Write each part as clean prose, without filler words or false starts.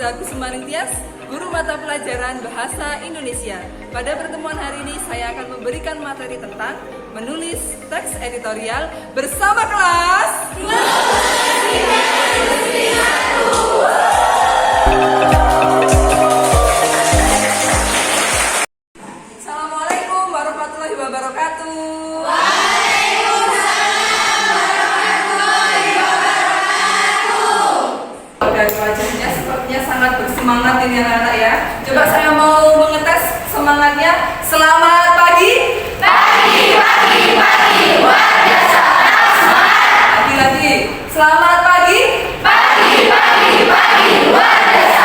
Trisa Kusuma Ningtyas, guru mata pelajaran Bahasa Indonesia. Pada pertemuan hari ini saya akan memberikan materi tentang menulis teks editorial bersama kelas. Assalamualaikum warahmatullahi wabarakatuh. Dari wajahnya sepertinya sangat bersemangat ini anak-anak ya. Coba saya mau mengetes semangatnya. Selamat pagi. Pagi, luar biasa, semangat. Lagi-lagi. Selamat pagi. Pagi, luar biasa,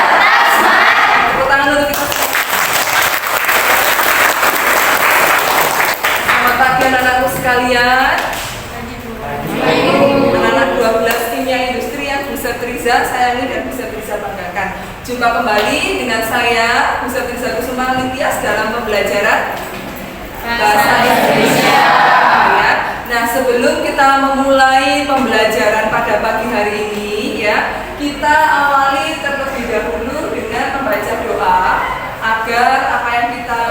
semangat. Tepuk tangan dulu kita. Selamat pagi anak-anakku sekalian. Anak-anak 12 kimia industri yang Bu Trisa sayangi dan bisa banggakan. Jumpa kembali dengan saya Bu Trisa Kusuma Ningtyas dalam pembelajaran Bahasa Indonesia. Ya. Nah, sebelum kita memulai pembelajaran pada pagi hari ini ya, kita awali terlebih dahulu dengan membaca doa agar apa yang kita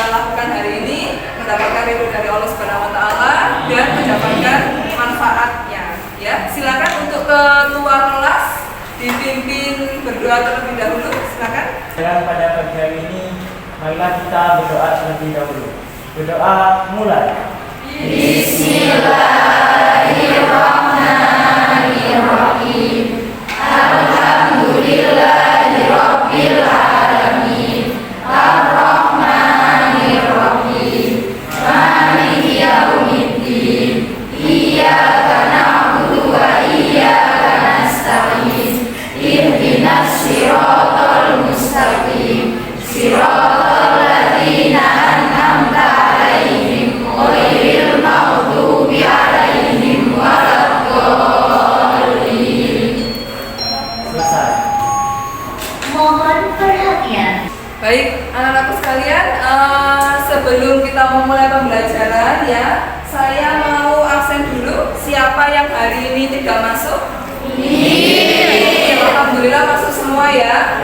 lakukan hari ini mendapatkan ridho dari Allah Subhanahu wa taala dan mendapatkan manfaatnya. Ya, silakan untuk ketua kelas dipimpin berdoa terlebih dahulu. Silakan. Dan pada pagi hari ini, marilah kita berdoa terlebih dahulu. Berdoa mulai. Bismillahirrahmanirrahim. Alhamdulillahirabbil alamin. Ar-Rahmanirrahim. Maliki yaumiddin. Iyyaka na'budu wa iyyaka nasta'in. Ihdinas siratal mustaqim. Siratal ladzina an'amta 'alaihim ghairil maghdubi 'alaihim waladdallin. Selesai. Mohon perhatian. Baik, anak-anakku sekalian, sebelum kita memulai pembelajaran ya, saya mau absen dulu. Siapa yang hari ini tidak masuk? Alhamdulillah masuk semua ya.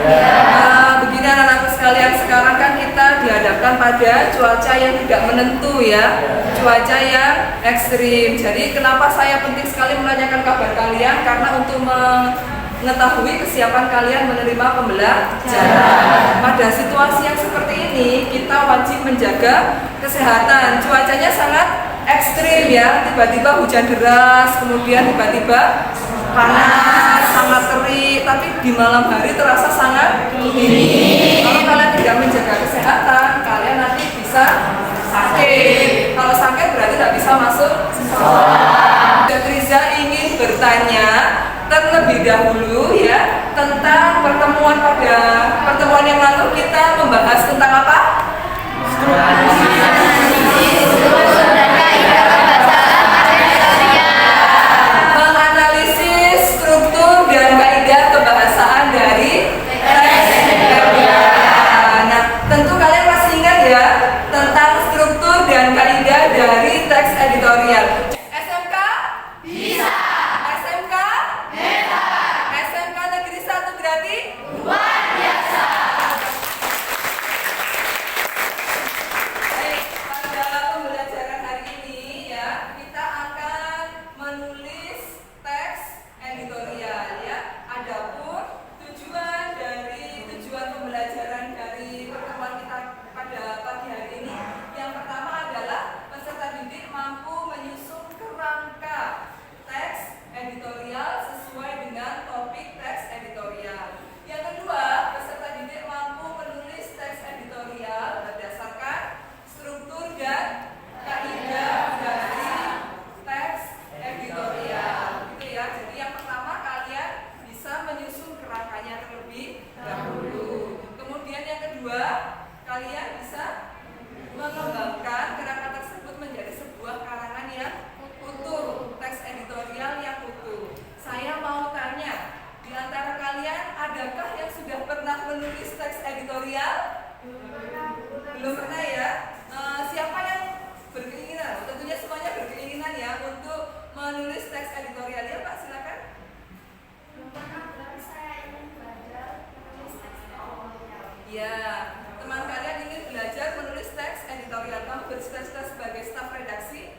Begini anak-anakku sekalian, sekarang kan kita dihadapkan pada cuaca yang tidak menentu ya, cuaca yang ekstrim. Jadi kenapa saya penting sekali menanyakan kabar kalian? Karena untuk mengetahui kesiapan kalian menerima pembelajaran. Pada situasi yang seperti ini, kita wajib menjaga kesehatan. Cuacanya sangat ekstrim ya, tiba-tiba hujan deras, kemudian tiba-tiba panas, sangat terik, tapi di malam hari terasa sangat dingin. Kalau kalian tidak menjaga kesehatan, kalian nanti bisa sakit. Kalau sakit berarti tidak bisa masuk sekolah. Trisa ingin bertanya terlebih dahulu ya tentang pertemuan yang lalu kita membahas tentang apa? Menganalisis struktur dan kaidah kebahasaan dari teks editorial. Nah, tentu kalian masih ingat ya tentang struktur dan kaidah dari teks editorial. SMK? Bisa. SMK? Hebat. SMK Negeri 1 berarti? Luar biasa. Baik, Ya, teman kalian ingin belajar menulis teks editorial. Kamu bercita-cita sebagai staf redaksi?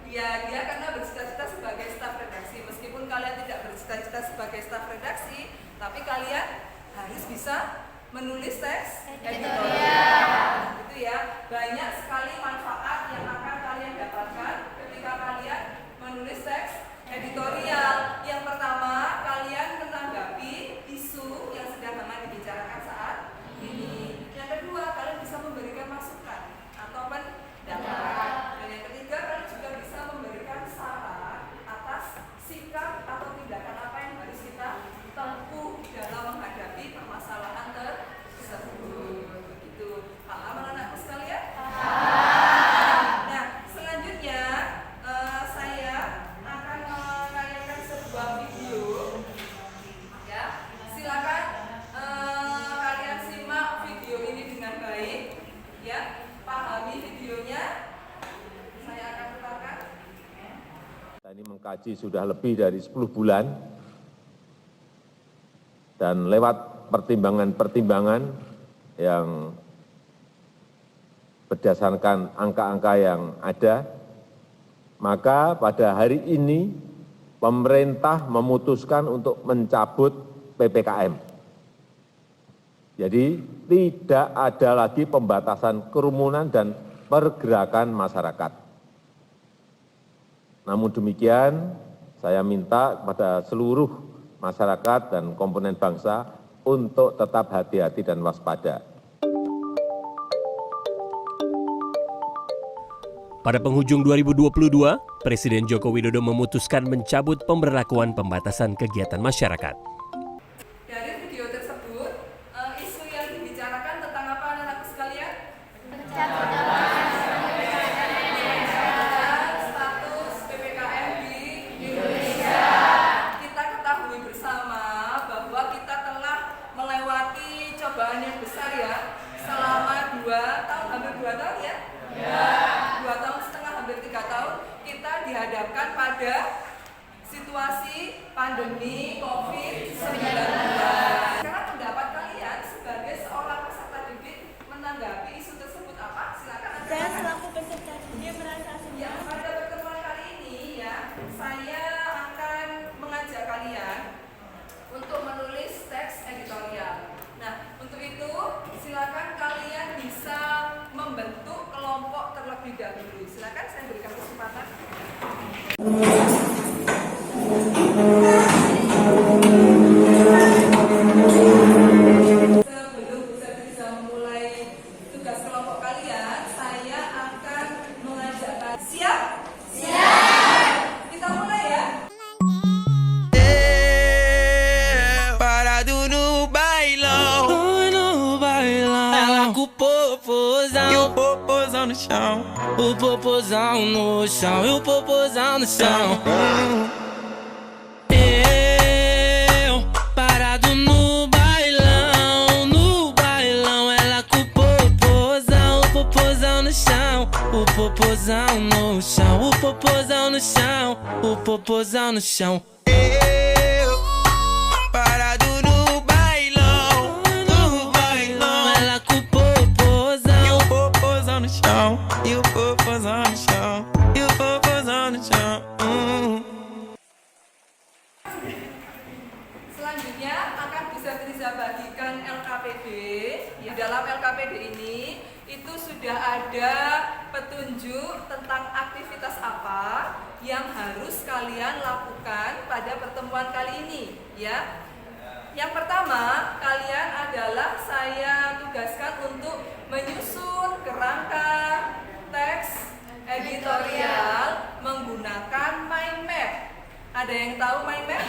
Ya, dia karena bercita-cita sebagai staf redaksi. Meskipun kalian tidak bercita-cita sebagai staf redaksi, tapi kalian harus bisa menulis teks editorial. Itu ya, banyak sekali manfaat yang akan kalian dapatkan ketika kalian menulis teks editorial. Yang pertama, kalian menanggapi isu yang sedang ramai dibicarakan saat ini. Yang kedua, kalian bisa memberikan masukan atau pendapat. Dan yang ketiga, kalian juga bisa memberikan saran atas sikap atau tindakan apa yang harus kita tempuh dalam menghadapi permasalahan tersebut. Begitu. Paham anak-anakku sekalian? Nah, selanjutnya saya akan menayangkan sebuah video. Ya, silakan kalian simak video ini dengan baik. Ya, pahami videonya. Saya akan putarkan. Kita ini mengkaji sudah lebih dari 10 bulan dan lewat pertimbangan-pertimbangan yang berdasarkan angka-angka yang ada, maka pada hari ini pemerintah memutuskan untuk mencabut PPKM. Jadi tidak ada lagi pembatasan kerumunan dan pergerakan masyarakat. Namun demikian, saya minta kepada seluruh masyarakat dan komponen bangsa untuk tetap hati-hati dan waspada. Pada penghujung 2022, Presiden Joko Widodo memutuskan mencabut pemberlakuan pembatasan kegiatan masyarakat. Dari video tersebut, isu yang dibicarakan tentang apa anak-anakku sekalian? Status PPKM di Indonesia. Kita ketahui bersama bahwa kita telah melewati cobaan yang besar ya, selama 2 tahun, hampir 2 tahun ya? 2 tahun setengah, hampir 3 tahun, kita dihadapkan pada situasi pandemi COVID-19. Sekarang pendapat kalian sebagai seorang peserta didik menanggapi isu tersebut apa? Silakan. Saya selaku peserta didik merasa Ya, pada pertemuan kali ini ya, saya akan mengajak kalian untuk menulis teks editorial. Nah, untuk itu silakan kalian bisa membentuk kelompok terlebih dahulu. Silakan saya berikan kesempatan. Sebelum bisa memulai tugas kelompok kalian, saya akan mengajak kalian. Siap? Siap. Kita mulai ya. Parado no bailão, no bailão. Ela com o popozão e o popozão no chão. O popozão no chão e o popozão no chão. Eu parado no bailão, ela com o popozão no chão. O popozão no chão, o popozão no chão, o popozão no chão. Parado no bailão, ela com o popozão e o popozão no chão, e o popozão no chão, e o popozão no chão. Selanjutnya akan bisa Triza bagikan LKPD. Di dalam LKPD ini itu sudah ada petunjuk tentang aktivitas apa yang harus kalian lakukan pada pertemuan kali ini, ya. Yang pertama, kalian adalah saya tugaskan untuk menyusun kerangka teks editorial menggunakan mind map. Ada yang tahu mind map?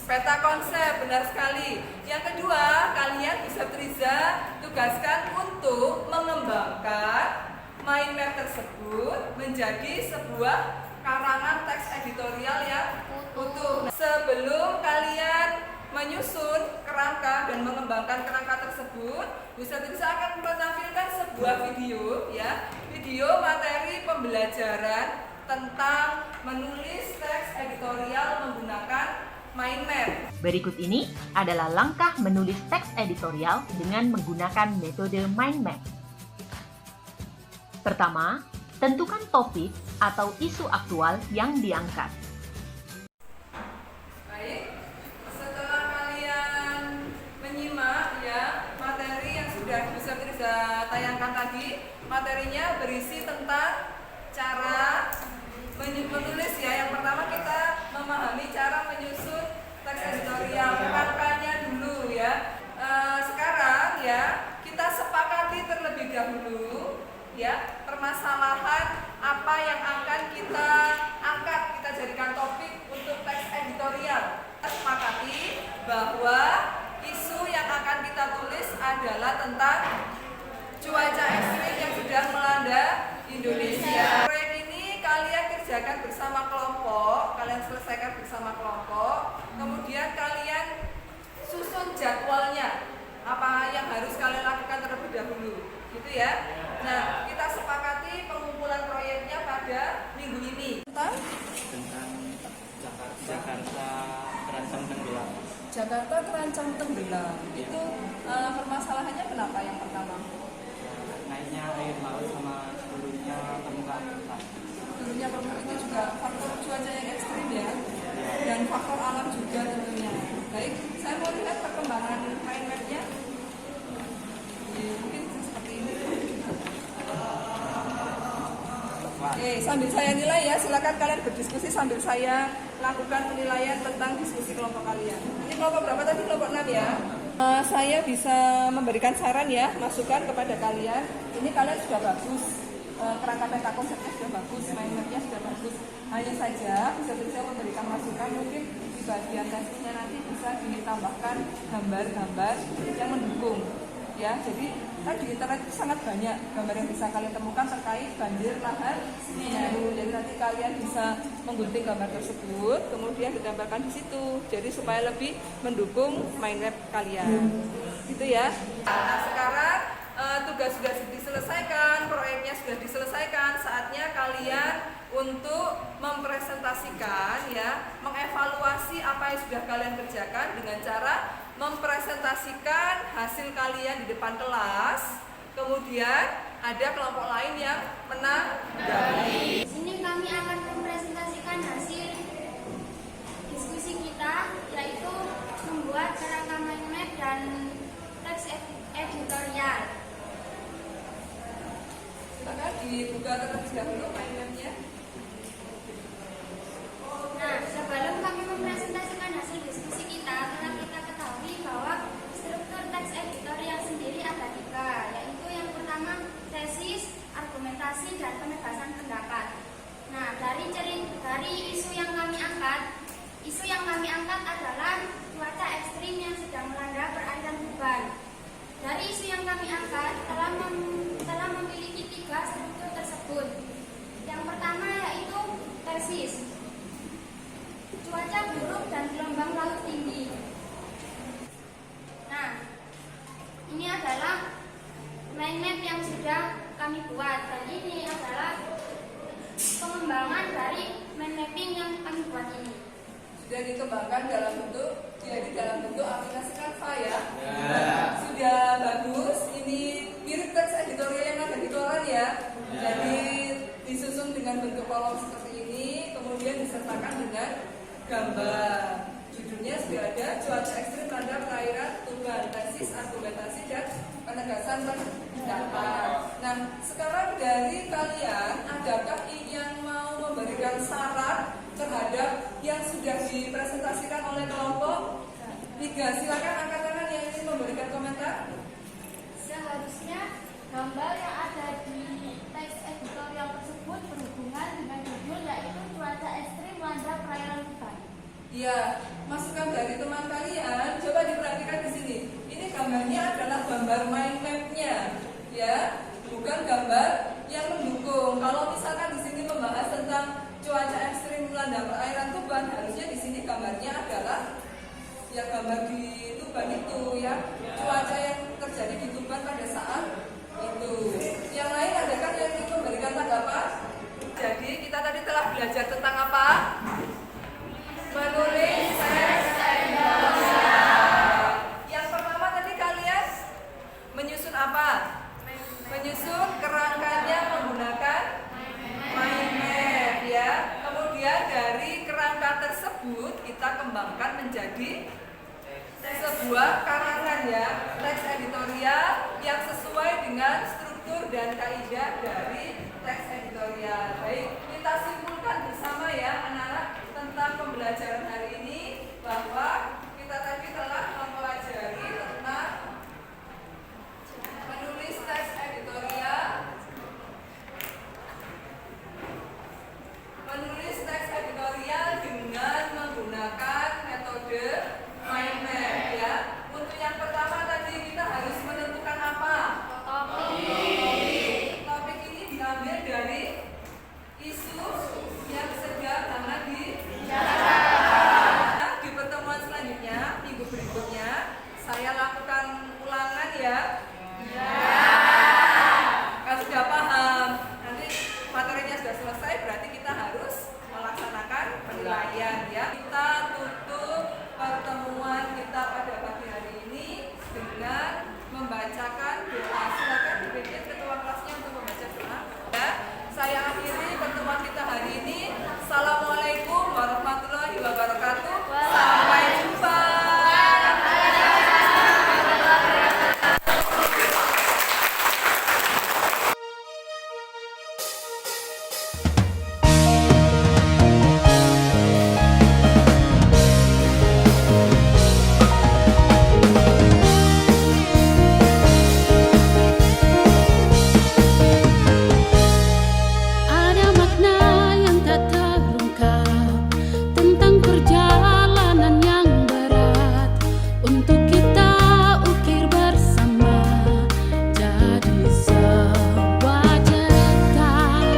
Peta konsep, benar sekali. Yang kedua, kalian bisa Triza tugaskan untuk mengembangkan mind map tersebut menjadi sebuah karangan teks editorial yang utuh. Sebelum kalian menyusun kerangka dan mengembangkan kerangka tersebut, bisa Triza akan menampilkan sebuah video, ya, video materi pembelajaran tentang menulis teks editorial menggunakan mind map. Berikut ini adalah langkah menulis teks editorial dengan menggunakan metode mind map. Pertama, tentukan topik atau isu aktual yang diangkat. Baik, setelah kalian menyimak ya materi yang sudah bisa tayangkan tadi, materinya berisi tentang cara menulis ya. Yang pertama kita memahami cara menyusun teks editorial, rangkanya dulu ya. Sekarang ya kita sepakati terlebih dahulu ya permasalahan apa yang akan kita angkat, kita jadikan topik untuk teks editorial. Kita sepakati bahwa isu yang akan kita tulis adalah tentang cuaca ekstrim yang sedang melanda Indonesia. Proyek ini kalian kerjakan bersama kelompok, kalian selesaikan bersama kelompok, kemudian kalian susun jadwalnya, apa yang harus kalian lakukan terlebih dahulu, gitu ya. Nah, kita sepakati pengumpulan proyeknya pada minggu ini. Tentang Jakarta terancam tenggelam. Jakarta terancam tenggelam. Itu permasalahannya kenapa yang pertama? Naiknya air laut sama turunnya permukaan laut. Turunnya permukaan itu juga faktor cuaca yang ekstrim ya, dan faktor alam juga tentunya. Baik, saya mau lihat perkembangan mind map-nya. Mungkin seperti ini. Oke, sambil saya nilai ya, silakan kalian berdiskusi sambil saya lakukan penilaian tentang diskusi kelompok kalian. Ini kelompok berapa tadi? Kelompok 6 ya. Saya bisa memberikan saran ya, masukan kepada kalian. Ini kalian sudah bagus, kerangka peta konsepnya sudah bagus, mind map-nya sudah bagus. Hanya saja bisa memberikan masukan, mungkin di bagian tesisnya nanti bisa ditambahkan gambar-gambar yang mendukung. Ya, jadi di internet itu sangat banyak gambar yang bisa kalian temukan terkait banjir lahar Semeru. Jadi nanti kalian bisa menggunting gambar tersebut, kemudian ditambahkan di situ. Jadi supaya lebih mendukung mind map kalian. Gitu ya. Nah, sekarang tugas sudah diselesaikan, proyeknya sudah diselesaikan, saatnya kalian untuk mempresentasikan ya, mengevaluasi apa yang sudah kalian kerjakan dengan cara mempresentasikan hasil kalian di depan kelas. Kemudian ada kelompok lain yang menanggapi. Di sini kami akan mempresentasikan hasil diskusi kita, yaitu membuat kerangka mind map dan teks editorial. Silakan dibuka terlebih dahulu mind map-nya. Nah, sebelum kami mempresentasikan hasil diskusi kita, telah kita ketahui bahwa struktur teks editorial sendiri ada 3, yaitu yang pertama tesis, argumentasi, dan penegasan pendapat. Nah, dari isu yang kami angkat adalah cuaca ekstrim yang sedang melanda perairan Tuban. Dari isu yang kami angkat telah memiliki 3 struktur tersebut. Yang pertama yaitu tesis, cuaca buruk dan gelombang laut tinggi. Nah, ini adalah mind map yang sudah kami buat, dan ini adalah pengembangan dari mind mapping yang kami buat ini. Sudah dikembangkan dalam bentuk aplikasi Canva ya. Sudah bagus. Ini mirip teks editorial yang ada di koran ya. Jadi disusun dengan bentuk kolom seperti ini, kemudian disertakan dengan gambar. Judulnya sudah ada, cuaca ekstrim melanda perairan Tuban, tesis, argumentasi, dan penegasan pendapat. Nah, sekarang dari kalian, adakah yang mau memberikan saran terhadap yang sudah dipresentasikan oleh kelompok 3? Silakan angkat tangan yang ingin memberikan komentar. Seharusnya gambar yang ada di teks editorial tersebut berhubungan dengan judul, yaitu cuaca ekstrim melanda perairan Tuban. Ya, masukan dari teman kalian, coba diperhatikan di sini. Ini gambarnya adalah gambar mind map-nya, ya, bukan gambar yang mendukung. Kalau misalkan di sini membahas tentang cuaca ekstrim melanda perairan Tuban, harusnya di sini gambarnya adalah ya gambar di Tuban itu ya, cuaca yang terjadi di Tuban pada saat itu. Yang lain adakah yang ingin memberikan tanggapan? Jadi kita tadi telah belajar tentang apa? Menulis teks editorial. dikembangkan menjadi sebuah karangan ya, teks editorial yang sesuai dengan struktur dan kaidah dari teks editorial. Baik, kita simpulkan bersama ya anak-anak tentang pembelajaran hari ini, bahwa kita tadi telah mempelajari tentang menulis teks editorial, dengan menggunakan metode mind map ya. Untuk yang pertama tadi kita harus menentukan apa? Topik ini diambil dari isu yang sedang hangat dibicarakan. Di pertemuan selanjutnya, minggu berikutnya, saya lakukan ulangan ya. Kalau sudah paham, nanti materinya sudah selesai, berarti kita harus melaksanakan penilaian ya. Kita tutup pertemuan kita pada pagi hari ini dengan membacakan doa. Silakan dipimpin ketua kelasnya untuk membaca doa. Ya, saya akhiri pertemuan kita hari ini. Assalamualaikum warahmatullahi wabarakatuh. Sampai jumpa. Ada makna yang tak terungkap tentang perjalanan yang berat untuk kita ukir bersama jadi sebuah cerita.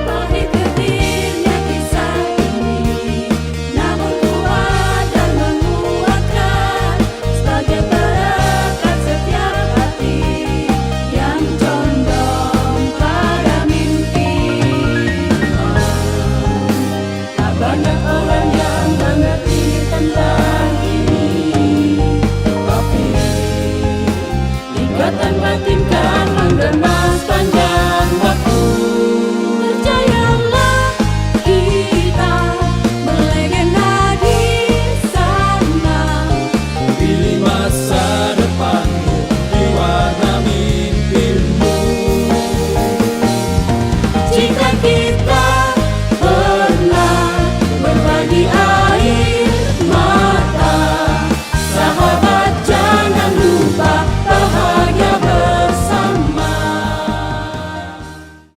Pahit getirnya kisah ini, namun kuat dan menguatkan sebagai perekat setiap hati yang condong pada mimpi. Tak banyak orang yang mengerti tentang ini, tapi ikatan batin